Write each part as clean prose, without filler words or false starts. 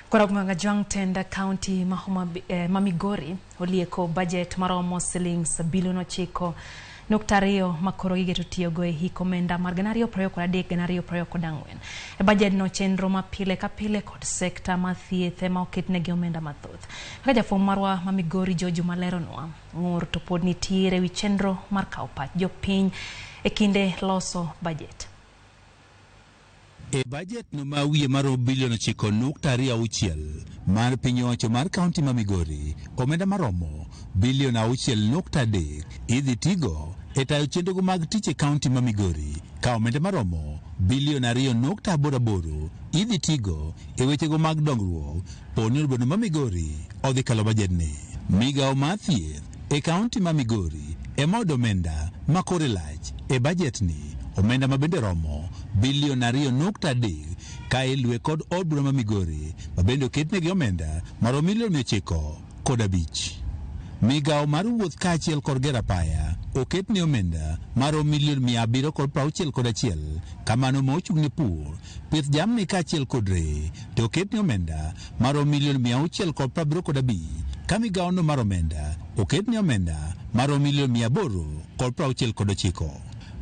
Korogmaga Jangtenda County Mamigori olieko budget maromo shillings bilion 9.2 makoro igeto tiyogo e hik omenda mar 2023-2024. E budget no chenro ma pile ka pile kod sekta ma thieth ma oketnegi omenda mathoth. Kaka jafwambo marwa Mamigori Jojo maleronwa ng'ur to pod nitiere wi chenro mar kawo pach jopiny e kinde loso budget. E budget no ma wiye maro bilion 9.26 mar piny owacho mar kaunti ma Migori, omenda maromo bilion 6.3 idhi tigo e tayo chenrogo mag tich e kaunti ma Migori, ka omenda maromo bilion 2.88 idhi tigo e wechego mag dongruok. Poni obedo ma Migori odhi kalo budget ni. Migawo mar thieth e kaunti ma Migori emodo omenda makore lach e budget ni, omenda ma bende romo bilion 2.3 ka ilwe kod od bura ma Migori ma bende oketnegi omenda maromo milion 905. Migawo mar wuoth kaachiel kod gero apaya oketne omenda maromo milion 761, kamano ma ochung' ne pur, pith jamni kaachiel kod reye to oketne omenda maromo milion 675, ka migawo no mar omenda oketne omenda maromo milion 869.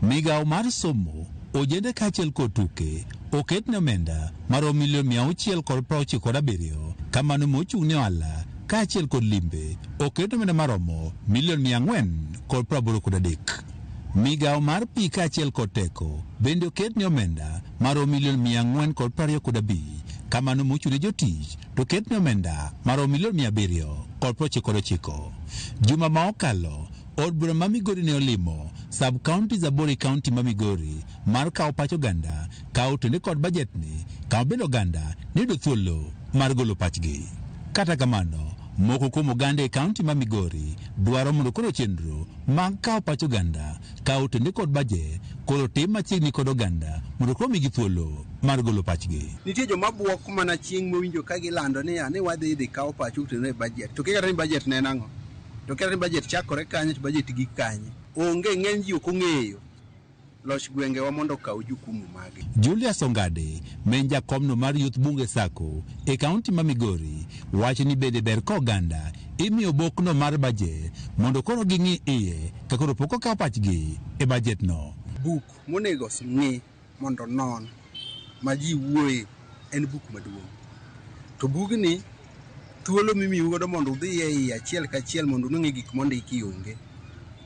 Migawo mar somo, ojende kaachiel kod tuke oketne omenda maromo milion 697, kamano ma ochung' ne ohala kaachiel kod limbe oketne omenda maromo milion 483. Migawo mar pi kaachiel kod teko bende oketne omenda maromo milion 425, kamano ma ochung' ne jotich to oketne omenda maromo milion 799. Juma ma okalo od bura ma Migori ne olimo sub counties aboro e kaunti ma Migori mar kawo pach oganda, kawo tende kod budget ni, kawo bende oganda nido thuolo mar golo pachgi. Kata kamano, moko kuom oganda e kaunti ma Migori dwaro mondo koro chenro mag kawo pach oganda, kawo tende kod budget koro tim machiegni kod oganda mondo koro migi thuolo mar golo pachgi. Nitie joma buok mana chieng' mowinjo ka gilando ni wadhi kawo pacho tende e budget. To kaka ni budget ne nang'o? To kaka ni budget chakore kanye to budget gi kanye? Onge, ng'eny ji ok ong'eyo loch gwengewa mondo okaw jukumu mage. Julius Ongade, men jakomno mar Youth Bunge Sacco e kaunti ma Migori, wacho ni bende ber ka oganda imiyo bokno mar budget mondo koro ging'i iye ka koro pok okawo pachgi e budget no. Buk monego ng'i mondo non ma ji wuoye en buk maduong'. To bugni thuolo mimiyo godo mondo udhi e iye achiel kachiel mondo unung'i gik mondiki onge.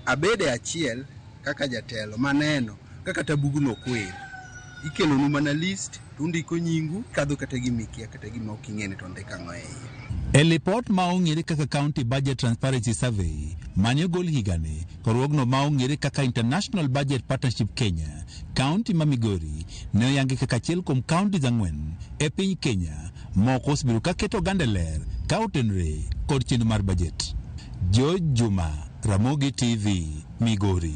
Abede achiel kaka jatelo maneno kaka tabugno kwer. Ikelonu mana list, to undiko nyingu, kadho kata gimikia kata gima ok ing'ene to ndika ng'o e iye. E lipot ma ong'ere kaka County Budget Transparency Survey mane ogol higani, korwogno ma ong'ere kaka International Budget Partnership Kenya, kaunti ma Migori ne oyangi kaka achiel kuom kauntis 4 e piny Kenya moko osebiro ka keto oganda ler ka otenore kod chenro mar budget. George Juma, Ramogi TV, Migori.